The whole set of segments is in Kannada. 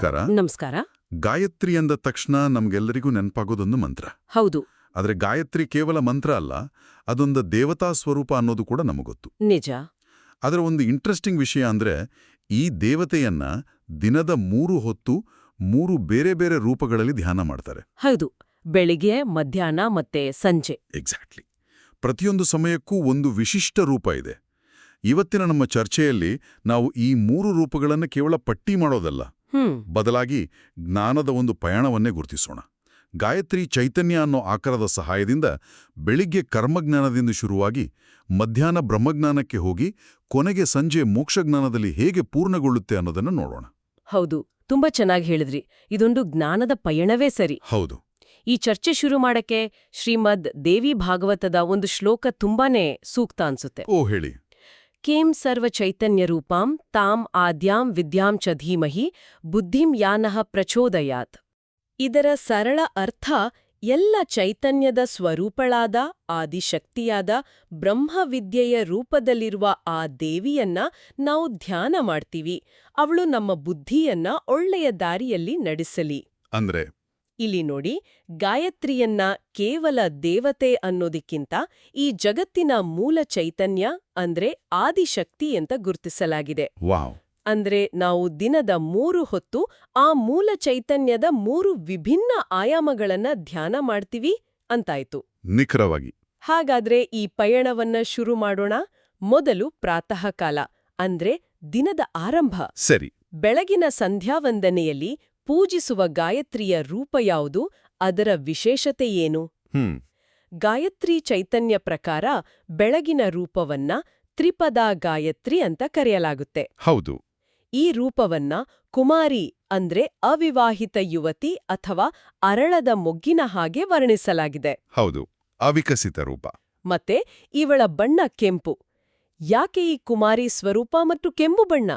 ನಮಸ್ಕಾರ. ನಮಸ್ಕಾರ. ಗಾಯತ್ರಿ ಅಂದ ತಕ್ಷಣ ನಮ್ಗೆಲ್ಲರಿಗೂ ನೆನಪಾಗೋದೊಂದು ಮಂತ್ರ. ಹೌದು. ಆದರೆ ಗಾಯತ್ರಿ ಕೇವಲ ಮಂತ್ರ ಅಲ್ಲ, ಅದೊಂದು ದೇವತಾ ಸ್ವರೂಪ ಅನ್ನೋದು ಕೂಡ ನಮಗೊತ್ತು. ನಿಜ. ಅದರ ಒಂದು ಇಂಟ್ರೆಸ್ಟಿಂಗ್ ವಿಷಯ ಅಂದ್ರೆ, ಈ ದೇವತೆಯನ್ನ ದಿನದ 3 ಹೊತ್ತು 3 ಬೇರೆ ಬೇರೆ ರೂಪಗಳಲ್ಲಿ ಧ್ಯಾನ ಮಾಡ್ತಾರೆ. ಹೌದು. ಬೆಳಿಗ್ಗೆ, ಮಧ್ಯಾಹ್ನ ಮತ್ತೆ ಸಂಜೆ. ಎಕ್ಸಾಕ್ಟ್ಲಿ. ಪ್ರತಿಯೊಂದು ಸಮಯಕ್ಕೂ ಒಂದು ವಿಶಿಷ್ಟ ರೂಪ ಇದೆ. ಇವತ್ತಿನ ನಮ್ಮ ಚರ್ಚೆಯಲ್ಲಿ ನಾವು ಈ 3 ರೂಪಗಳನ್ನು ಕೇವಲ ಪಟ್ಟಿ ಮಾಡೋದಲ್ಲ, ಬದಲಾಗಿ ಜ್ಞಾನದ ಒಂದು ಪಯಣವನ್ನೇ ಗುರುತಿಸೋಣ. ಗಾಯತ್ರಿ ಚೈತನ್ಯ ಅನ್ನೋ ಆಕಾರದ ಸಹಾಯದಿಂದ ಬೆಳಿಗ್ಗೆ ಕರ್ಮಜ್ಞಾನದಿಂದ ಶುರುವಾಗಿ ಮಧ್ಯಾಹ್ನ ಬ್ರಹ್ಮಜ್ಞಾನಕ್ಕೆ ಹೋಗಿ ಕೊನೆಗೆ ಸಂಜೆ ಮೋಕ್ಷಜ್ಞಾನದಲ್ಲಿ ಹೇಗೆ ಪೂರ್ಣಗೊಳ್ಳುತ್ತೆ ಅನ್ನೋದನ್ನು ನೋಡೋಣ. ಹೌದು, ತುಂಬಾ ಚೆನ್ನಾಗಿ ಹೇಳಿದ್ರಿ. ಇದೊಂದು ಜ್ಞಾನದ ಪಯಣವೇ ಸರಿ. ಹೌದು. ಈ ಚರ್ಚೆ ಶುರು ಮಾಡಕ್ಕೆ ಶ್ರೀಮದ್ ದೇವಿ ಭಾಗವತದ ಒಂದು ಶ್ಲೋಕ ತುಂಬಾನೇ ಸೂಕ್ತ ಅನ್ಸುತ್ತೆ. ಓ, ಹೇಳಿ. ಕೇಂ ಸರ್ವ ಚೈತನ್ಯ ರೂಪಾಂ ತಾಂ ಆದ್ಯಾಂ ವಿದ್ಯಾಂ ಚ ಧೀಮಹಿ ಬುದ್ಧಿಂ ಯಾನಃ ಪ್ರಚೋದಯಾತ್. ಇದರ ಸರಳ ಅರ್ಥ, ಎಲ್ಲ ಚೈತನ್ಯದ ಸ್ವರೂಪಳಾದ ಆದಿಶಕ್ತಿಯಾದ ಬ್ರಹ್ಮವಿದ್ಯೆಯ ರೂಪದಲ್ಲಿರುವ ಆ ದೇವಿಯನ್ನ ನಾವು ಧ್ಯಾನ ಮಾಡ್ತೀವಿ. ಅವಳು ನಮ್ಮ ಬುದ್ಧಿಯನ್ನ ಒಳ್ಳೆಯ ದಾರಿಯಲ್ಲಿ ನಡೆಸಲಿ. ಅಂದ್ರೆ ಇಲ್ಲಿ ನೋಡಿ, ಗಾಯತ್ರಿಯನ್ನ ಕೇವಲ ದೇವತೆ ಅನ್ನೋದಕ್ಕಿಂತ ಈ ಜಗತ್ತಿನ ಮೂಲ ಚೈತನ್ಯ ಅಂದ್ರೆ ಆದಿಶಕ್ತಿ ಅಂತ ಗುರುತಿಸಲಾಗಿದೆ. ವಾವ್. ಅಂದ್ರೆ ನಾವು ದಿನದ 3 ಹೊತ್ತು ಆ ಮೂಲ ಚೈತನ್ಯದ 3 ವಿಭಿನ್ನ ಆಯಾಮಗಳನ್ನ ಧ್ಯಾನ ಮಾಡ್ತೀವಿ ಅಂತಾಯ್ತು. ನಿಖರವಾಗಿ. ಹಾಗಾದ್ರೆ ಈ ಪಯಣವನ್ನ ಶುರು ಮಾಡೋಣ. ಮೊದಲು ಪ್ರಾತಃ ಕಾಲ, ಅಂದ್ರೆ ದಿನದ ಆರಂಭ. ಸರಿ. ಬೆಳಗಿನ ಸಂಧ್ಯಾವಂದನೆಯಲ್ಲಿ ಪೂಜಿಸುವ ಗಾಯತ್ರಿಯ ರೂಪ ಯಾವುದು, ಅದರ ವಿಶೇಷತೆ ಏನು? ಗಾಯತ್ರಿ ಚೈತನ್ಯ ಪ್ರಕಾರ ಬೆಳಗಿನ ರೂಪವನ್ನ ತ್ರಿಪದಾ ಗಾಯತ್ರಿ ಅಂತ ಕರೆಯಲಾಗುತ್ತೆ. ಹೌದು. ಈ ರೂಪವನ್ನ ಕುಮಾರಿ ಅಂದ್ರೆ ಅವಿವಾಹಿತ ಯುವತಿ ಅಥವಾ ಅರಳದ ಮೊಗ್ಗಿನ ಹಾಗೆ ವರ್ಣಿಸಲಾಗಿದೆ. ಹೌದು, ಅವಿಕಸಿತ ರೂಪ. ಮತ್ತೆ ಇವಳ ಬಣ್ಣ ಕೆಂಪು. ಯಾಕೆ ಈ ಕುಮಾರಿ ಸ್ವರೂಪ ಮತ್ತು ಕೆಂಪು ಬಣ್ಣ?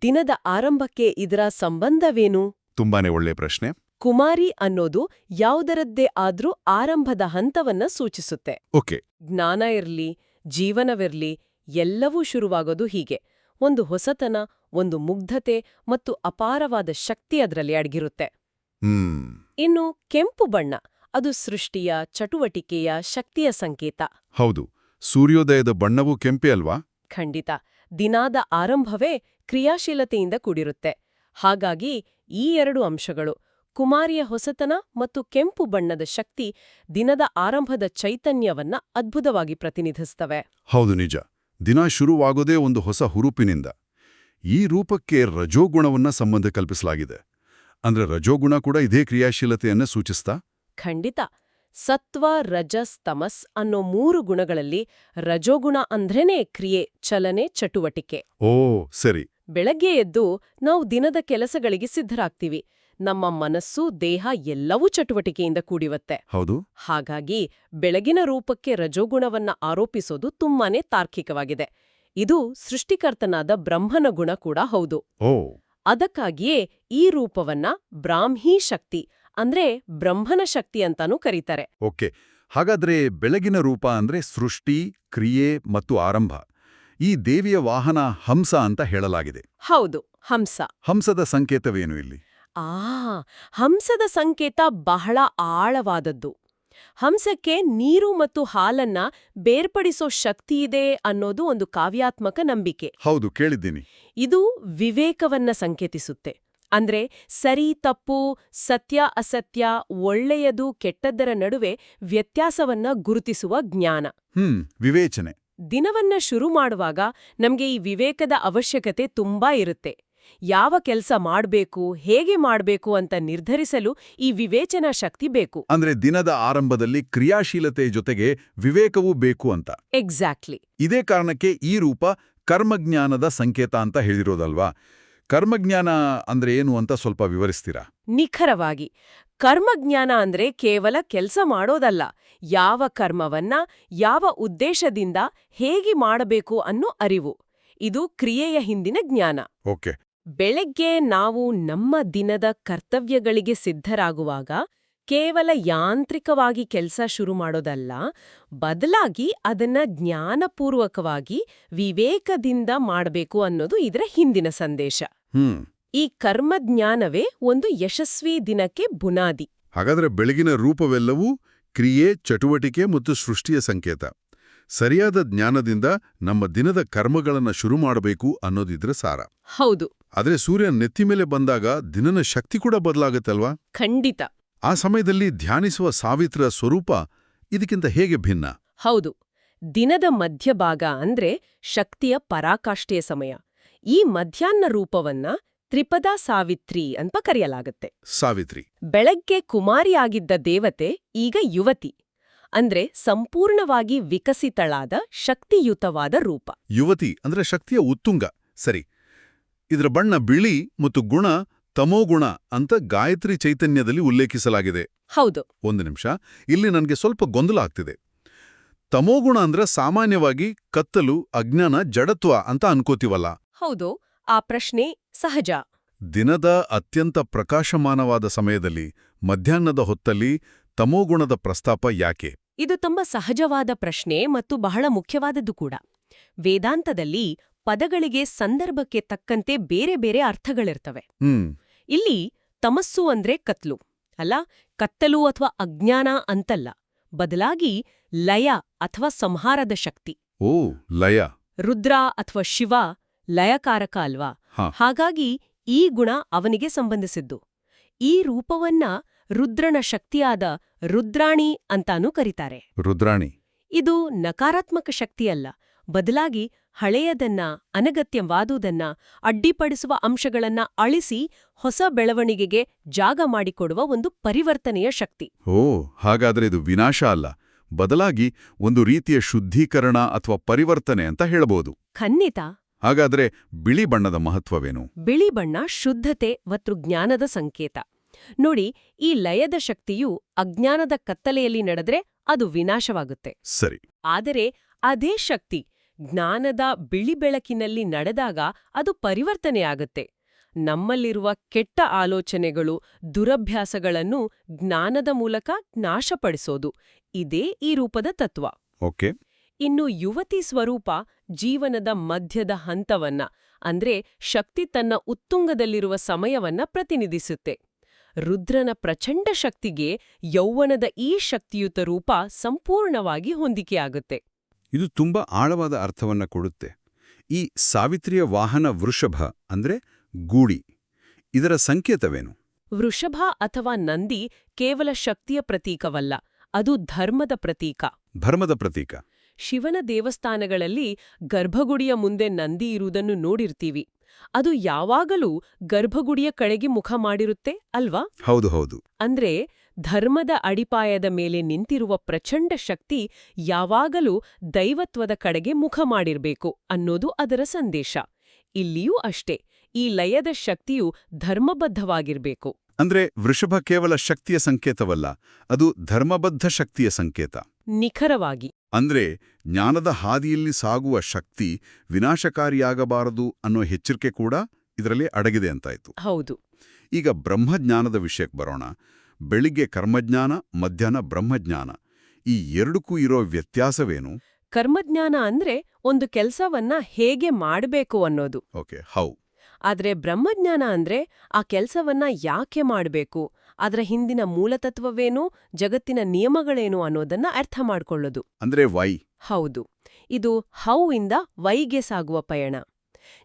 ದಿನದ ಆರಂಭಕ್ಕೆ ಇದರ ಸಂಬಂಧವೇನು? ತುಂಬಾನೇ ಒಳ್ಳೆ ಪ್ರಶ್ನೆ. ಕುಮಾರಿ ಅನ್ನೋದು ಯಾವುದರದ್ದೇ ಆದ್ರೂ ಆರಂಭದ ಹಂತವನ್ನ ಸೂಚಿಸುತ್ತೆ. ಓಕೆ. ಜ್ಞಾನ ಇರ್ಲಿ, ಜೀವನವಿರ್ಲಿ, ಎಲ್ಲವೂ ಶುರುವಾಗೋದು ಹೀಗೆ. ಒಂದು ಹೊಸತನ, ಒಂದು ಮುಗ್ಧತೆ ಮತ್ತು ಅಪಾರವಾದ ಶಕ್ತಿ ಅದರಲ್ಲಿ ಅಡಗಿರುತ್ತೆ. ಇನ್ನು ಕೆಂಪು ಬಣ್ಣ, ಅದು ಸೃಷ್ಟಿಯ, ಚಟುವಟಿಕೆಯ, ಶಕ್ತಿಯ ಸಂಕೇತ. ಹೌದು, ಸೂರ್ಯೋದಯದ ಬಣ್ಣವೂ ಕೆಂಪೆ ಅಲ್ವಾ? ಖಂಡಿತ. ದಿನಾದ ಆರಂಭವೇ ಕ್ರಿಯಾಶೀಲತೆಯಿಂದ ಕೂಡಿರುತ್ತೆ. ಹಾಗಾಗಿ ಈ 2 ಅಂಶಗಳು, ಕುಮಾರಿಯ ಹೊಸತನ ಮತ್ತು ಕೆಂಪು ಬಣ್ಣದ ಶಕ್ತಿ, ದಿನದ ಆರಂಭದ ಚೈತನ್ಯವನ್ನ ಅದ್ಭುತವಾಗಿ ಪ್ರತಿನಿಧಿಸ್ತವೆ. ಹೌದು, ನಿಜ. ದಿನ ಶುರುವಾಗೋದೇ ಒಂದು ಹೊಸ ಹುರುಪಿನಿಂದ. ಈ ರೂಪಕ್ಕೆ ರಜೋಗುಣವನ್ನ ಸಂಬಂಧ ಕಲ್ಪಿಸಲಾಗಿದೆ. ಅಂದ್ರೆ ರಜೋಗುಣ ಕೂಡ ಇದೇ ಕ್ರಿಯಾಶೀಲತೆಯನ್ನ ಸೂಚಿಸ್ತಾ? ಖಂಡಿತ. ಸತ್ವ, ರಜಸ್, ತಮಸ್ ಅನ್ನೋ 3 ಗುಣಗಳಲ್ಲಿ ರಜೋಗುಣ ಅಂದ್ರೇನೇ ಕ್ರಿಯೆ, ಚಲನೆ, ಚಟುವಟಿಕೆ. ಓ, ಸರಿ. ಬೆಳಗ್ಗೆ ಎದ್ದು ನಾವು ದಿನದ ಕೆಲಸಗಳಿಗೆ ಸಿದ್ಧರಾಗ್ತೀವಿ. ನಮ್ಮ ಮನಸ್ಸು, ದೇಹ ಎಲ್ಲವೂ ಚಟುವಟಿಕೆಯಿಂದ ಕೂಡಿವತ್ತೆ. ಹೌದು. ಹಾಗಾಗಿ ಬೆಳಗಿನ ರೂಪಕ್ಕೆ ರಜೋಗುಣವನ್ನ ಆರೋಪಿಸೋದು ತುಂಬಾನೇ ತಾರ್ಕಿಕವಾಗಿದೆ. ಇದು ಸೃಷ್ಟಿಕರ್ತನಾದ ಬ್ರಹ್ಮನ ಗುಣ ಕೂಡ ಹೌದು. ಓ. ಅದಕ್ಕಾಗಿಯೇ ಈ ರೂಪವನ್ನ ಬ್ರಾಹ್ಮೀ ಶಕ್ತಿ ಅಂದ್ರೆ ಬ್ರಹ್ಮನ ಶಕ್ತಿ ಅಂತಾನೂ ಕರೀತಾರೆ. ಓಕೆ. ಹಾಗಾದ್ರೆ ಬೆಳಗಿನ ರೂಪ ಅಂದ್ರೆ ಸೃಷ್ಟಿ, ಕ್ರಿಯೆ ಮತ್ತು ಆರಂಭ. ಈ ದೇವಿಯ ವಾಹನ ಹಂಸ ಅಂತ ಹೇಳಲಾಗಿದೆ. ಹೌದು, ಹಂಸ. ಹಂಸದ ಸಂಕೇತವೇನು ಇಲ್ಲಿ? ಹಂಸದ ಸಂಕೇತ ಬಹಳ ಆಳವಾದದ್ದು. ಹಂಸಕ್ಕೆ ನೀರು ಮತ್ತು ಹಾಲನ್ನ ಬೇರ್ಪಡಿಸೋ ಶಕ್ತಿಯಿದೆ ಅನ್ನೋದು ಒಂದು ಕಾವ್ಯಾತ್ಮಕ ನಂಬಿಕೆ. ಹೌದು, ಕೇಳಿದ್ದೀನಿ. ಇದು ವಿವೇಕವನ್ನ ಸಂಕೇತಿಸುತ್ತೆ. ಅಂದ್ರೆ ಸರಿ ತಪ್ಪು, ಸತ್ಯ ಅಸತ್ಯ, ಒಳ್ಳೆಯದು ಕೆಟ್ಟದ್ದರ ನಡುವೆ ವ್ಯತ್ಯಾಸವನ್ನ ಗುರುತಿಸುವ ಜ್ಞಾನ. ವಿವೇಚನೆ. ದಿನವನ್ನ ಶುರು ಮಾಡುವಾಗ ನಮ್ಗೆ ಈ ವಿವೇಕದ ಅವಶ್ಯಕತೆ ತುಂಬಾ ಇರುತ್ತೆ. ಯಾವ ಕೆಲಸ ಮಾಡ್ಬೇಕು, ಹೇಗೆ ಮಾಡ್ಬೇಕು ಅಂತ ನಿರ್ಧರಿಸಲು ಈ ವಿವೇಚನಾ ಶಕ್ತಿ ಬೇಕು. ಅಂದ್ರೆ ದಿನದ ಆರಂಭದಲ್ಲಿ ಕ್ರಿಯಾಶೀಲತೆ ಜೊತೆಗೆ ವಿವೇಕವೂ ಬೇಕು ಅಂತ. ಎಕ್ಸಾಕ್ಟ್ಲಿ. ಇದೇ ಕಾರಣಕ್ಕೆ ಈ ರೂಪ ಕರ್ಮಜ್ಞಾನದ ಸಂಕೇತ ಅಂತ ಹೇಳಿರೋದಲ್ವಾ? ಕರ್ಮಜ್ಞಾನ ಅಂದ್ರೆ ಏನು ಅಂತ ಸ್ವಲ್ಪ ವಿವರಿಸ್ತೀರಾ? ನಿಖರವಾಗಿ. ಕರ್ಮಜ್ಞಾನ ಅಂದ್ರೆ ಕೇವಲ ಕೆಲಸ ಮಾಡೋದಲ್ಲ, ಯಾವ ಕರ್ಮವನ್ನ ಯಾವ ಉದ್ದೇಶದಿಂದ ಹೇಗೆ ಮಾಡಬೇಕು ಅನ್ನೋ ಅರಿವು. ಇದು ಕ್ರಿಯೆಯ ಹಿಂದಿನ ಜ್ಞಾನ. ಓಕೆ. ಬೆಳಗ್ಗೆ ನಾವು ನಮ್ಮ ದಿನದ ಕರ್ತವ್ಯಗಳಿಗೆ ಸಿದ್ಧರಾಗುವಾಗ ಕೇವಲ ಯಾಂತ್ರಿಕವಾಗಿ ಕೆಲಸ ಶುರು ಮಾಡೋದಲ್ಲ, ಬದಲಾಗಿ ಅದನ್ನ ಜ್ಞಾನಪೂರ್ವಕವಾಗಿ ವಿವೇಕದಿಂದ ಮಾಡಬೇಕು ಅನ್ನೋದು ಇದರ ಹಿಂದಿನ ಸಂದೇಶ. ಈ ಕರ್ಮಜ್ಞಾನವೇ ಒಂದು ಯಶಸ್ವಿ ದಿನಕ್ಕೆ ಬುನಾದಿ. ಹಾಗಾದ್ರೆ ಬೆಳಗಿನ ರೂಪವೆಲ್ಲವೂ ಕ್ರಿಯೆ, ಚಟುವಟಿಕೆ ಮತ್ತು ಸೃಷ್ಟಿಯ ಸಂಕೇತ. ಸರಿಯಾದ ಜ್ಞಾನದಿಂದ ನಮ್ಮ ದಿನದ ಕರ್ಮಗಳನ್ನು ಶುರು ಮಾಡಬೇಕು ಅನ್ನೋದಿದ್ರೆ ಸಾರ. ಹೌದು, ಆದ್ರೆ ಸೂರ್ಯ ನೆತ್ತಿ ಮೇಲೆ ಬಂದಾಗ ದಿನನ ಶಕ್ತಿ ಕೂಡ ಬದಲಾಗತ್ತಲ್ವಾ? ಖಂಡಿತ. ಆ ಸಮಯದಲ್ಲಿ ಧ್ಯಾನಿಸುವ ಸಾವಿತ್ರ ಸ್ವರೂಪ ಇದಕ್ಕಿಂತ ಹೇಗೆ ಭಿನ್ನ? ಹೌದು, ದಿನದ ಮಧ್ಯಭಾಗ ಅಂದ್ರೆ ಶಕ್ತಿಯ ಪರಾಕಾಷ್ಠೆಯ ಸಮಯ. ಈ ಮಧ್ಯಾಹ್ನ ರೂಪವನ್ನ ತ್ರಿಪದಾ ಸಾವಿತ್ರಿ ಅಂತ ಕರೆಯಲಾಗತ್ತೆ. ಸಾವಿತ್ರಿ ಬೆಳಗ್ಗೆ ಕುಮಾರಿಯಾಗಿದ್ದ ದೇವತೆ ಈಗ ಯುವತಿ, ಅಂದ್ರೆ ಸಂಪೂರ್ಣವಾಗಿ ವಿಕಸಿತಳಾದ ಶಕ್ತಿಯುತವಾದ ರೂಪ. ಯುವತಿ ಅಂದ್ರೆ ಶಕ್ತಿಯ ಉತ್ತುಂಗ. ಸರಿ, ಇದರ ಬಣ್ಣ ಬಿಳಿ ಮತ್ತು ಗುಣ ತಮೋಗುಣ ಅಂತ ಗಾಯತ್ರಿ ಚೈತನ್ಯದಲ್ಲಿ ಉಲ್ಲೇಖಿಸಲಾಗಿದೆ. ಹೌದು. ಒಂದು ನಿಮಿಷ, ಇಲ್ಲಿ ನನಗೆ ಸ್ವಲ್ಪ ಗೊಂದಲ ಆಗ್ತಿದೆ. ತಮೋಗುಣ ಅಂದ್ರೆ ಸಾಮಾನ್ಯವಾಗಿ ಕತ್ತಲು, ಅಜ್ಞಾನ, ಜಡತ್ವ ಅಂತ ಅನ್ಕೋತೀವಲ್ಲ? ಹೌದು, ಆ ಪ್ರಶ್ನೆ ಸಹಜ. ದಿನದ ಅತ್ಯಂತ ಪ್ರಕಾಶಮಾನವಾದ ಸಮಯದಲ್ಲಿ, ಮಧ್ಯಾಹ್ನದ ಹೊತ್ತಲ್ಲಿ ತಮೋಗುಣದ ಪ್ರಸ್ತಾಪ ಯಾಕೆ? ಇದು ತುಂಬ ಸಹಜವಾದ ಪ್ರಶ್ನೆ ಮತ್ತು ಬಹಳ ಮುಖ್ಯವಾದದ್ದು ಕೂಡ. ವೇದಾಂತದಲ್ಲಿ ಪದಗಳಿಗೆ ಸಂದರ್ಭಕ್ಕೆ ತಕ್ಕಂತೆ ಬೇರೆ ಬೇರೆ ಅರ್ಥಗಳಿರ್ತವೆ. ಇಲ್ಲಿ ತಮಸ್ಸು ಅಂದ್ರೆ ಕತ್ಲು ಅಲ್ಲ, ಕತ್ತಲು ಅಥವಾ ಅಜ್ಞಾನ ಅಂತಲ್ಲ, ಬದಲಾಗಿ ಲಯ ಅಥವಾ ಸಂಹಾರದ ಶಕ್ತಿ. ಓ, ಲಯ. ರುದ್ರ ಅಥವಾ ಶಿವ ಲಯಕಾರಕ ಅಲ್ವಾ? ಹಾಗಾಗಿ ಈ ಗುಣ ಅವನಿಗೆ ಸಂಬಂಧಿಸಿದ್ದು. ಈ ರೂಪವನ್ನ ರುದ್ರನ ಶಕ್ತಿಯಾದ ರುದ್ರಾಣಿ ಅಂತಾನೂ ಕರೀತಾರೆ. ರುದ್ರಾಣಿ ಇದು ನಕಾರಾತ್ಮಕ ಶಕ್ತಿಯಲ್ಲ, ಬದಲಾಗಿ ಹಳೆಯದನ್ನ, ಅನಗತ್ಯವಾದುದನ್ನ, ಅಡ್ಡಿಪಡಿಸುವ ಅಂಶಗಳನ್ನ ಅಳಿಸಿ ಹೊಸ ಬೆಳವಣಿಗೆಗೆ ಜಾಗ ಮಾಡಿಕೊಡುವ ಒಂದು ಪರಿವರ್ತನೆಯ ಶಕ್ತಿ. ಓ, ಹಾಗಾದ್ರೆ ಇದು ವಿನಾಶ ಅಲ್ಲ, ಬದಲಾಗಿ ಒಂದು ರೀತಿಯ ಶುದ್ಧೀಕರಣ ಅಥವಾ ಪರಿವರ್ತನೆ ಅಂತ ಹೇಳಬಹುದು. ಖಂಡಿತ. ಹಾಗಾದ್ರೆ ಬಿಳಿ ಬಣ್ಣದ ಮಹತ್ವವೇನು? ಬಿಳಿ ಬಣ್ಣ ಶುದ್ಧತೆ ಮತ್ತು ಜ್ಞಾನದ ಸಂಕೇತ. ನೋಡಿ, ಈ ಲಯದ ಶಕ್ತಿಯು ಅಜ್ಞಾನದ ಕತ್ತಲೆಯಲ್ಲಿ ನಡೆದ್ರೆ ಅದು ವಿನಾಶವಾಗುತ್ತೆ. ಸರಿ. ಆದರೆ ಅದೇ ಶಕ್ತಿ ಜ್ಞಾನದ ಬಿಳಿ ಬೆಳಕಿನಲ್ಲಿ ನಡೆದಾಗ ಅದು ಪರಿವರ್ತನೆಯಾಗುತ್ತೆ. ನಮ್ಮಲ್ಲಿರುವ ಕೆಟ್ಟ ಆಲೋಚನೆಗಳು, ದುರಭ್ಯಾಸಗಳನ್ನು ಜ್ಞಾನದ ಮೂಲಕ ನಾಶಪಡಿಸೋದು. ಇದೇ ಈ ರೂಪದ ತತ್ವ. ಓಕೆ. ಇನ್ನು ಯುವತಿ ಸ್ವರೂಪ ಜೀವನದ ಮಧ್ಯದ ಹಂತವನ್ನ, ಅಂದ್ರೆ ಶಕ್ತಿ ತನ್ನ ಉತ್ತುಂಗದಲ್ಲಿರುವ ಸಮಯವನ್ನ ಪ್ರತಿನಿಧಿಸುತ್ತೆ. ರುದ್ರನ ಪ್ರಚಂಡ ಶಕ್ತಿಗೆ ಯೌವನದ ಈ ಶಕ್ತಿಯುತ ರೂಪ ಸಂಪೂರ್ಣವಾಗಿ ಹೊಂದಿಕೆಯಾಗುತ್ತೆ. ಇದು ತುಂಬಾ ಆಳವಾದ ಅರ್ಥವನ್ನ ಕೊಡುತ್ತೆ. ಈ ಸಾವಿತ್ರಿಯ ವಾಹನ ವೃಷಭ ಅಂದ್ರೆ ಗೂಡಿ, ಇದರ ಸಂಕೇತವೇನು? ವೃಷಭ ಅಥವಾ ನಂದಿ ಕೇವಲ ಶಕ್ತಿಯ ಪ್ರತೀಕವಲ್ಲ, ಅದು ಧರ್ಮದ ಪ್ರತೀಕ. ಧರ್ಮದ ಪ್ರತೀಕ. ಶಿವನ ದೇವಸ್ಥಾನಗಳಲ್ಲಿ ಗರ್ಭಗುಡಿಯ ಮುಂದೆ ನಂದಿ ಇರುವುದನ್ನು ನೋಡಿರ್ತೀವಿ. ಅದು ಯಾವಾಗಲೂ ಗರ್ಭಗುಡಿಯ ಕಡೆಗೆ ಮುಖ ಮಾಡಿರುತ್ತೆ ಅಲ್ವಾ? ಹೌದು ಹೌದು. ಅಂದ್ರೆ ಧರ್ಮದ ಅಡಿಪಾಯದ ಮೇಲೆ ನಿಂತಿರುವ ಪ್ರಚಂಡ ಶಕ್ತಿ ಯಾವಾಗಲೂ ದೈವತ್ವದ ಕಡೆಗೆ ಮುಖ ಮಾಡಿರ್ಬೇಕು ಅನ್ನೋದು ಅದರ ಸಂದೇಶ. ಇಲ್ಲಿಯೂ ಅಷ್ಟೇ, ಈ ಲಯದ ಶಕ್ತಿಯು ಧರ್ಮಬದ್ಧವಾಗಿರ್ಬೇಕು. ಅಂದ್ರೆ ವೃಷಭ ಕೇವಲ ಶಕ್ತಿಯ ಸಂಕೇತವಲ್ಲ, ಅದು ಧರ್ಮಬದ್ಧ ಶಕ್ತಿಯ ಸಂಕೇತ. ನಿಖರವಾಗಿ. ಅಂದ್ರೆ ಜ್ಞಾನದ ಹಾದಿಯಲ್ಲಿ ಸಾಗುವ ಶಕ್ತಿ ವಿನಾಶಕಾರಿಯಾಗಬಾರದು ಅನ್ನೋ ಎಚ್ಚರಿಕೆ ಕೂಡ ಇದರಲ್ಲಿ ಅಡಗಿದೆ ಅಂತಾಯ್ತು. ಹೌದು. ಈಗ ಬ್ರಹ್ಮಜ್ಞಾನದ ವಿಷಯಕ್ಕೆ ಬರೋಣ. ಬೆಳಿಗ್ಗೆ ಕರ್ಮಜ್ಞಾನ, ಮಧ್ಯಾಹ್ನ ಬ್ರಹ್ಮಜ್ಞಾನ. ಈ ಎರಡಕ್ಕೂ ಇರೋ ವ್ಯತ್ಯಾಸವೇನು? ಕರ್ಮಜ್ಞಾನ ಅಂದ್ರೆ ಒಂದು ಕೆಲ್ಸವನ್ನ ಹೇಗೆ ಮಾಡ್ಬೇಕು ಅನ್ನೋದು. Okay, how. ಆದ್ರೆ ಬ್ರಹ್ಮಜ್ಞಾನ ಅಂದ್ರೆ ಆ ಕೆಲ್ಸವನ್ನ ಯಾಕೆ ಮಾಡ್ಬೇಕು, ಅದರ ಹಿಂದಿನ ಮೂಲತತ್ವವೇನು, ಜಗತ್ತಿನ ನಿಯಮಗಳೇನು ಅನ್ನೋದನ್ನ ಅರ್ಥ ಮಾಡ್ಕೊಳ್ಳೋದು. ಅಂದ್ರೆ ವೈ. ಹೌದು, ಇದು ಹೌ ಇಂದ ವೈಗೆ ಸಾಗುವ ಪಯಣ.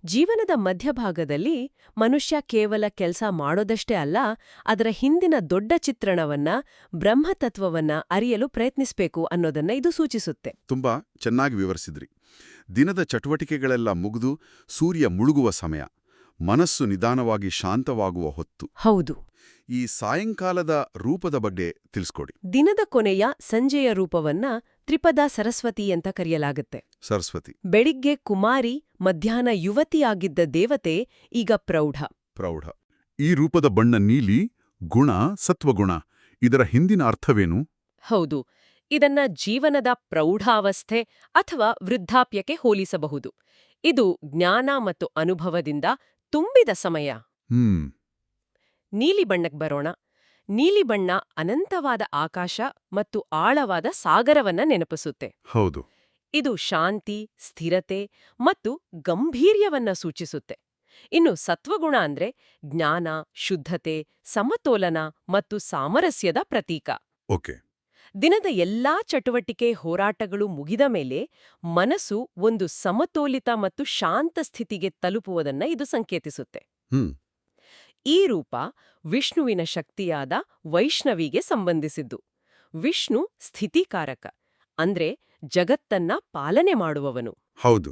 ಜೀವನದ ಮಧ್ಯಭಾಗದಲ್ಲಿ ಮನುಷ್ಯ ಕೇವಲ ಕೆಲಸ ಮಾಡೋದಷ್ಟೇ ಅಲ್ಲ, ಅದರ ಹಿಂದಿನ ದೊಡ್ಡ ಚಿತ್ರಣವನ್ನ, ಬ್ರಹ್ಮತತ್ವವನ್ನ ಅರಿಯಲು ಪ್ರಯತ್ನಿಸಬೇಕು ಅನ್ನೋದನ್ನ ಇದು ಸೂಚಿಸುತ್ತೆ. ತುಂಬಾ ಚೆನ್ನಾಗಿ ವಿವರಿಸಿದ್ರಿ. ದಿನದ ಚಟುವಟಿಕೆಗಳೆಲ್ಲ ಮುಗಿದು ಸೂರ್ಯ ಮುಳುಗುವ ಸಮಯ, ಮನಸ್ಸು ನಿಧಾನವಾಗಿ ಶಾಂತವಾಗುವ ಹೊತ್ತು. ಹೌದು. ಈ ಸಾಯಂಕಾಲದ ರೂಪದ ಬಗ್ಗೆ ತಿಳಿಸ್ಕೊಡಿ. ದಿನದ ಕೊನೆಯ ಸಂಜೆಯ ರೂಪವನ್ನ ತ್ರಿಪದಾ ಸರಸ್ವತಿ ಅಂತ ಕರೆಯಲಾಗುತ್ತೆ. ಸರಸ್ವತಿ. ಬೆಳಿಗ್ಗೆ ಕುಮಾರಿ, ಮಧ್ಯಾಹ್ನ ಯುವತಿಯಾಗಿದ್ದ ದೇವತೆ ಈಗ ಪ್ರೌಢ. ಪ್ರೌಢ. ಈ ರೂಪದ ಬಣ್ಣ ನೀಲಿ, ಗುಣ ಸತ್ವಗುಣ. ಇದರ ಹಿಂದಿನ ಅರ್ಥವೇನು? ಹೌದು, ಇದನ್ನ ಜೀವನದ ಪ್ರೌಢಾವಸ್ಥೆ ಅಥವಾ ವೃದ್ಧಾಪ್ಯಕ್ಕೆ ಹೋಲಿಸಬಹುದು. ಇದು ಜ್ಞಾನ ಮತ್ತು ಅನುಭವದಿಂದ ತುಂಬಿದ ಸಮಯ. ನೀಲಿ ಬಣ್ಣಕ್ಕೆ ಬರೋಣ. ನೀಲಿ ಬಣ್ಣ ಅನಂತವಾದ ಆಕಾಶ ಮತ್ತು ಆಳವಾದ ಸಾಗರವನ್ನ ನೆನಪಿಸುತ್ತೆ. ಹೌದು. ಇದು ಶಾಂತಿ, ಸ್ಥಿರತೆ ಮತ್ತು ಗಂಭೀರ್ಯವನ್ನ ಸೂಚಿಸುತ್ತೆ. ಇನ್ನು ಸತ್ವಗುಣ ಅಂದ್ರೆ ಜ್ಞಾನ, ಶುದ್ಧತೆ, ಸಮತೋಲನ ಮತ್ತು ಸಾಮರಸ್ಯದ ಪ್ರತೀಕ. ಓಕೆ. ದಿನದ ಎಲ್ಲಾ ಚಟುವಟಿಕೆ ಹೋರಾಟಗಳು ಮುಗಿದ ಮೇಲೆ ಮನಸ್ಸು ಒಂದು ಸಮತೋಲಿತ ಮತ್ತು ಶಾಂತ ಸ್ಥಿತಿಗೆ ತಲುಪುವುದನ್ನ ಇದು ಸಂಕೇತಿಸುತ್ತೆ. ಹ್ಮ್. ಈ ರೂಪ ವಿಷ್ಣುವಿನ ಶಕ್ತಿಯಾದ ವೈಷ್ಣವಿಗೆ ಸಂಬಂಧಿಸಿದ್ದು. ವಿಷ್ಣು ಸ್ಥಿತಿಕಾರಕ, ಅಂದ್ರೆ ಜಗತ್ತನ್ನ ಪಾಲನೆ ಮಾಡುವವನು. ಹೌದು.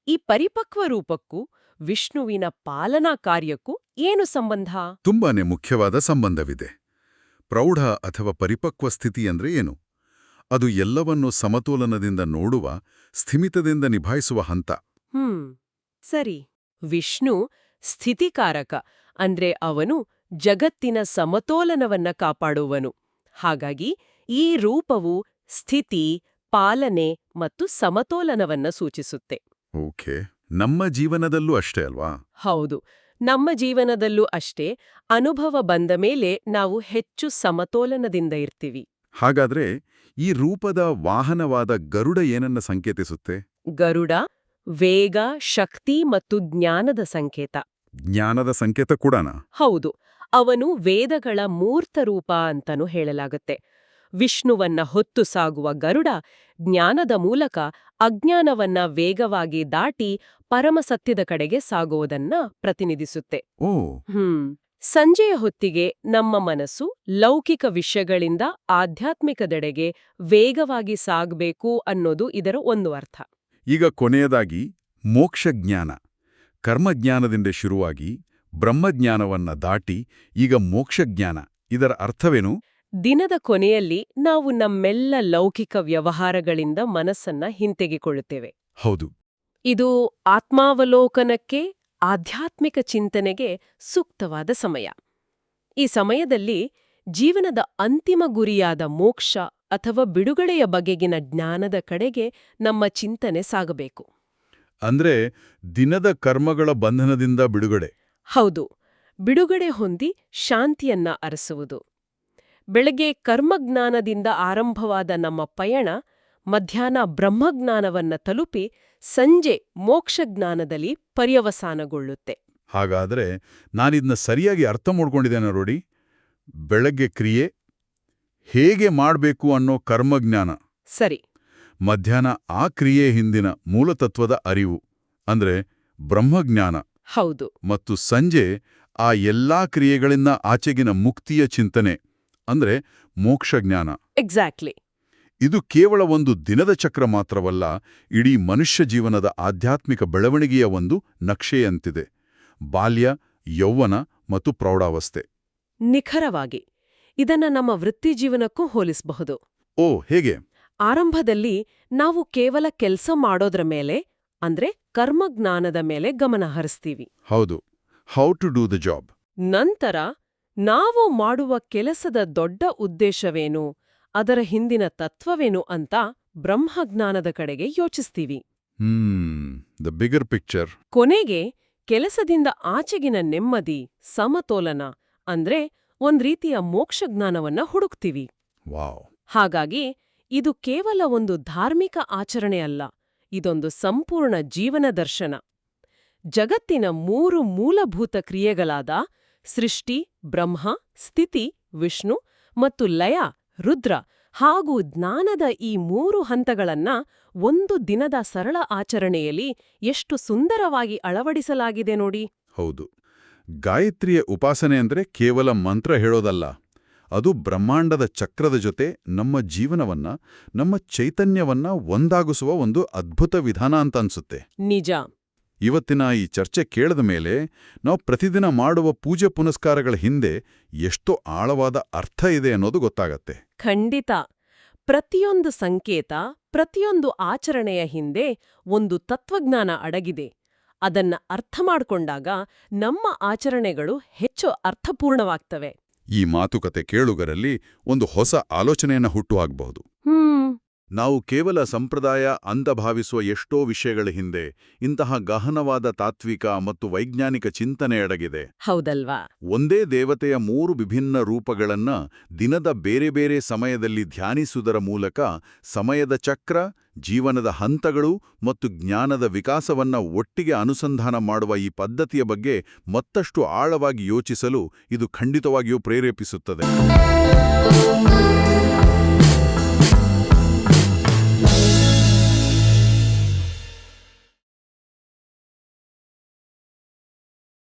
ಈ ಪರಿಪಕ್ವ ರೂಪಕ್ಕೂ ವಿಷ್ಣುವಿನ ಪಾಲನಾ ಕಾರ್ಯಕ್ಕೂ ಏನು ಸಂಬಂಧ? ತುಂಬಾನೇ ಮುಖ್ಯವಾದ ಸಂಬಂಧವಿದೆ. ಪ್ರೌಢ ಅಥವಾ ಪರಿಪಕ್ವ ಸ್ಥಿತಿ ಅಂದ್ರೆ ಏನು? ಅದು ಎಲ್ಲವನ್ನೂ ಸಮತೋಲನದಿಂದ ನೋಡುವ, ಸ್ಥಿಮಿತದಿಂದ ನಿಭಾಯಿಸುವ ಹಂತ. ಸರಿ. ವಿಷ್ಣು ಸ್ಥಿತಿಕಾರಕ, ಅಂದ್ರೆ ಅವನು ಜಗತ್ತಿನ ಸಮತೋಲನವನ್ನ ಕಾಪಾಡುವನು. ಹಾಗಾಗಿ ಈ ರೂಪವು ಸ್ಥಿತಿ, ಪಾಲನೆ ಮತ್ತು ಸಮತೋಲನವನ್ನ ಸೂಚಿಸುತ್ತೆ. ಓಕೆ. ನಮ್ಮ ಜೀವನದಲ್ಲೂ ಅಷ್ಟೇ ಅಲ್ವಾ? ಹೌದು, ನಮ್ಮ ಜೀವನದಲ್ಲೂ ಅಷ್ಟೇ. ಅನುಭವ ಬಂದ ಮೇಲೆ ನಾವು ಹೆಚ್ಚು ಸಮತೋಲನದಿಂದ ಇರ್ತೀವಿ. ಹಾಗಾದ್ರೆ ಈ ರೂಪದ ವಾಹನವಾದ ಗರುಡ ಏನನ್ನ ಸಂಕೇತಿಸುತ್ತೆ? ಗರುಡ ವೇಗ, ಶಕ್ತಿ ಮತ್ತು ಜ್ಞಾನದ ಸಂಕೇತ. ಜ್ಞಾನದ ಸಂಕೇತ ಕೂಡನಾ? ಹೌದು, ಅವನು ವೇದಗಳ ಮೂರ್ತ ರೂಪ ಅಂತನೂ ಹೇಳಲಾಗುತ್ತೆ. ವಿಷ್ಣುವನ್ನ ಹೊತ್ತು ಸಾಗುವ ಗರುಡ ಜ್ಞಾನದ ಮೂಲಕ ಅಜ್ಞಾನವನ್ನ ವೇಗವಾಗಿ ದಾಟಿ ಪರಮಸತ್ಯದ ಕಡೆಗೆ ಸಾಗುವುದನ್ನ ಪ್ರತಿನಿಧಿಸುತ್ತೆ. ಓ. ಸಂಜೆಯ ಹೊತ್ತಿಗೆ ನಮ್ಮ ಮನಸ್ಸು ಲೌಕಿಕ ವಿಷಯಗಳಿಂದ ಆಧ್ಯಾತ್ಮಿಕದೆಡೆಗೆ ವೇಗವಾಗಿ ಸಾಗಬೇಕು ಅನ್ನೋದು ಇದರ ಒಂದು ಅರ್ಥ. ಈಗ ಕೊನೆಯದಾಗಿ ಮೋಕ್ಷಜ್ಞಾನ. ಕರ್ಮಜ್ಞಾನದಿಂದ ಶುರುವಾಗಿ ಬ್ರಹ್ಮಜ್ಞಾನವನ್ನ ದಾಟಿ ಈಗ ಮೋಕ್ಷಜ್ಞಾನ. ಇದರ ಅರ್ಥವೇನು? ದಿನದ ಕೊನೆಯಲ್ಲಿ ನಾವು ನಮ್ಮೆಲ್ಲ ಲೌಕಿಕ ವ್ಯವಹಾರಗಳಿಂದ ಮನಸ್ಸನ್ನ ಹಿಂತೆಗೆಕೊಳ್ಳುತ್ತೇವೆ. ಹೌದು. ಇದು ಆತ್ಮಾವಲೋಕನಕ್ಕೆ, ಆಧ್ಯಾತ್ಮಿಕ ಚಿಂತನೆಗೆ ಸೂಕ್ತವಾದ ಸಮಯ. ಈ ಸಮಯದಲ್ಲಿ ಜೀವನದ ಅಂತಿಮ ಗುರಿಯಾದ ಮೋಕ್ಷ ಅಥವಾ ಬಿಡುಗಡೆಯ ಬಗೆಗಿನ ಜ್ಞಾನದ ಕಡೆಗೆ ನಮ್ಮ ಚಿಂತನೆ ಸಾಗಬೇಕು. ಅಂದ್ರೆ ದಿನದ ಕರ್ಮಗಳ ಬಂಧನದಿಂದ ಬಿಡುಗಡೆ. ಹೌದು, ಬಿಡುಗಡೆ ಹೊಂದಿ ಶಾಂತಿಯನ್ನ ಅರಸುವುದು. ಬೆಳಗ್ಗೆ ಕರ್ಮಜ್ಞಾನದಿಂದ ಆರಂಭವಾದ ನಮ್ಮ ಪಯಣ ಮಧ್ಯಾಹ್ನ ಬ್ರಹ್ಮಜ್ಞಾನವನ್ನ ತಲುಪಿ ಸಂಜೆ ಮೋಕ್ಷಜ್ಞಾನದಲ್ಲಿ ಪರ್ಯವಸಾನಗೊಳ್ಳುತ್ತೆ. ಹಾಗಾದ್ರೆ ನಾನಿದ್ನ ಸರಿಯಾಗಿ ಅರ್ಥ ಮಾಡ್ಕೊಂಡಿದ್ದೇನೆ ನೋಡಿ. ಬೆಳಗ್ಗೆ ಕ್ರಿಯೆ ಹೇಗೆ ಮಾಡಬೇಕು ಅನ್ನೋ ಕರ್ಮಜ್ಞಾನ. ಸರಿ. ಮಧ್ಯಾಹ್ನ ಆ ಕ್ರಿಯೆ ಹಿಂದಿನ ಮೂಲತತ್ವದ ಅರಿವು ಅಂದ್ರೆ ಬ್ರಹ್ಮಜ್ಞಾನ. ಹೌದು. ಮತ್ತು ಸಂಜೆ ಆ ಎಲ್ಲಾ ಕ್ರಿಯೆಗಳಿಂದ ಆಚೆಗಿನ ಮುಕ್ತಿಯ ಚಿಂತನೆ ಅಂದ್ರೆ ಮೋಕ್ಷಜ್ಞಾನ. ಎಕ್ಸಾಕ್ಟ್ಲಿ. ಇದು ಕೇವಲ ಒಂದು ದಿನದ ಚಕ್ರ ಮಾತ್ರವಲ್ಲ, ಇಡೀ ಮನುಷ್ಯ ಜೀವನದ ಆಧ್ಯಾತ್ಮಿಕ ಬೆಳವಣಿಗೆಯ ಒಂದು ನಕ್ಷೆಯಂತಿದೆ. ಬಾಲ್ಯ, ಯೌವನ ಮತ್ತು ಪ್ರೌಢಾವಸ್ಥೆ. ನಿಖರವಾಗಿ. ಇದನ್ನ ನಮ್ಮ ವೃತ್ತಿಜೀವನಕ್ಕೂ ಹೋಲಿಸಬಹುದು. ಓ, ಹೇಗೆ? ಆರಂಭದಲ್ಲಿ ನಾವು ಕೇವಲ ಕೆಲಸ ಮಾಡೋದ್ರ ಮೇಲೆ, ಅಂದ್ರೆ ಕರ್ಮಜ್ಞಾನದ ಮೇಲೆ ಗಮನ ಹರಿಸ್ತೀವಿ. ಹೌದು, how to do the job. ನಂತರ ನಾವು ಮಾಡುವ ಕೆಲಸದ ದೊಡ್ಡ ಉದ್ದೇಶವೇನು, ಅದರ ಹಿಂದಿನ ತತ್ವವೇನು ಅಂತ ಬ್ರಹ್ಮಜ್ಞಾನದ ಕಡೆಗೆ ಯೋಚಿಸ್ತೀವಿ. The bigger picture. ಕೊನೆಗೆ ಕೆಲಸದಿಂದ ಆಚೆಗಿನ ನೆಮ್ಮದಿ, ಸಮತೋಲನ ಅಂದ್ರೆ ಒಂದ್ ರೀತಿಯ ಮೋಕ್ಷಜ್ಞಾನವನ್ನ ಹುಡುಕ್ತೀವಿ. ವಾವ್. ಹಾಗಾಗಿ ಇದು ಕೇವಲ ಒಂದು ಧಾರ್ಮಿಕ ಆಚರಣೆ ಅಲ್ಲ, ಇದೊಂದು ಸಂಪೂರ್ಣ ಜೀವನ ದರ್ಶನ. ಜಗತ್ತಿನ 3 ಮೂಲಭೂತ ಕ್ರಿಯೆಗಳಾದ ಸೃಷ್ಟಿ, ಬ್ರಹ್ಮ, ಸ್ಥಿತಿ, ವಿಷ್ಣು ಮತ್ತು ಲಯ, ರುದ್ರ ಹಾಗೂ ಜ್ಞಾನದ ಈ 3 ಹಂತಗಳನ್ನ ಒಂದು ದಿನದ ಸರಳ ಆಚರಣೆಯಲ್ಲಿ ಎಷ್ಟು ಸುಂದರವಾಗಿ ಅಳವಡಿಸಲಾಗಿದೆ ನೋಡಿ. ಹೌದು. ಗಾಯತ್ರಿಯ ಉಪಾಸನೆ ಅಂದ್ರೆ ಕೇವಲ ಮಂತ್ರ ಹೇಳೋದಲ್ಲ. ಅದು ಬ್ರಹ್ಮಾಂಡದ ಚಕ್ರದ ಜೊತೆ ನಮ್ಮ ಜೀವನವನ್ನ, ನಮ್ಮ ಚೈತನ್ಯವನ್ನ ಒಂದಾಗಿಸುವ ಒಂದು ಅದ್ಭುತ ವಿಧಾನ ಅಂತ ಅನ್ಸುತ್ತೆ. ನಿಜ. ಇವತ್ತಿನ ಈ ಚರ್ಚೆ ಕೇಳಿದ ಮೇಲೆ ನಾವು ಪ್ರತಿದಿನ ಮಾಡುವ ಪೂಜೆ ಪುನಸ್ಕಾರಗಳ ಹಿಂದೆ ಎಷ್ಟೋ ಆಳವಾದ ಅರ್ಥ ಇದೆ ಅನ್ನೋದು ಗೊತ್ತಾಗತ್ತೆ. ಖಂಡಿತ. ಪ್ರತಿಯೊಂದು ಸಂಕೇತ, ಪ್ರತಿಯೊಂದು ಆಚರಣೆಯ ಹಿಂದೆ ಒಂದು ತತ್ವಜ್ಞಾನ ಅಡಗಿದೆ. ಅದನ್ನ ಅರ್ಥ ಮಾಡ್ಕೊಂಡಾಗ ನಮ್ಮ ಆಚರಣೆಗಳು ಹೆಚ್ಚು ಅರ್ಥಪೂರ್ಣವಾಗ್ತವೆ. ಈ ಮಾತುಕತೆ ಕೇಳುಗರಲ್ಲಿ ಒಂದು ಹೊಸ ಆಲೋಚನೆಯನ್ನ ಹುಟ್ಟುಹಾಕಬಹುದು. ನಾವು ಕೇವಲ ಸಂಪ್ರದಾಯ ಅಂತ ಭಾವಿಸುವ ಎಷ್ಟೋ ವಿಷಯಗಳ ಹಿಂದೆ ಇಂತಹ ಗಹನವಾದ ತಾತ್ವಿಕ ಮತ್ತು ವೈಜ್ಞಾನಿಕ ಚಿಂತನೆ ಅಡಗಿದೆ. ಹೌದಲ್ವಾ? ಒಂದೇ ದೇವತೆಯ 3 ವಿಭಿನ್ನ ರೂಪಗಳನ್ನ ದಿನದ ಬೇರೆ ಬೇರೆ ಸಮಯದಲ್ಲಿ ಧ್ಯಾನಿಸುವುದರ ಮೂಲಕ ಸಮಯದ ಚಕ್ರ, ಜೀವನದ ಹಂತಗಳು ಮತ್ತು ಜ್ಞಾನದ ವಿಕಾಸವನ್ನ ಒಟ್ಟಿಗೆ ಅನುಸಂಧಾನ ಮಾಡುವ ಈ ಪದ್ಧತಿಯ ಬಗ್ಗೆ ಮತ್ತಷ್ಟು ಆಳವಾಗಿ ಯೋಚಿಸಲು ಇದು ಖಂಡಿತವಾಗಿಯೂ ಪ್ರೇರೇಪಿಸುತ್ತದೆ.